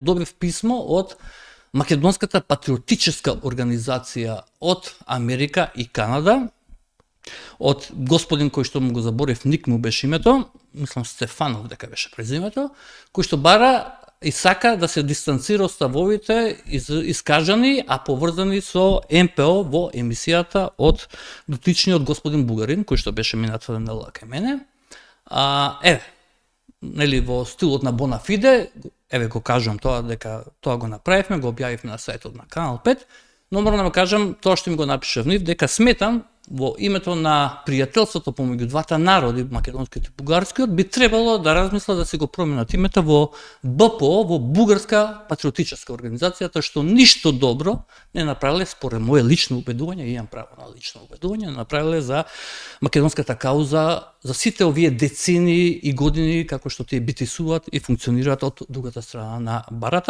Добив писмо од Македонската патриотическа организација од Америка и Канада, од господин кој што му го заборев, ник му беше името, мислам Стефанов дека беше презимето, кој што бара и сака да се дистанцира од ставовите искажани, а поврзани со МПО во емисијата од дотичниот господин Бугарин, кој што беше минатата недела кај мене. Нели во стилот на Бонафиде, го кажам тоа, дека тоа го направивме, го објавивме на сајтот на Канал 5, но морам да кажам тоа што ми го напише внив, дека сметам во името на пријателството помеѓу двата народи, македонскиот и бугарскиот, би требало да размислат да се го променат името во БПО, во Бугарска патриотическа организација, тоа што ништо добро не направиле според мое лично убедување, имам право на лично убедување, направиле за македонската кауза за сите овие децени и години како што тие битисуваат и функционираат од другата страна на барата,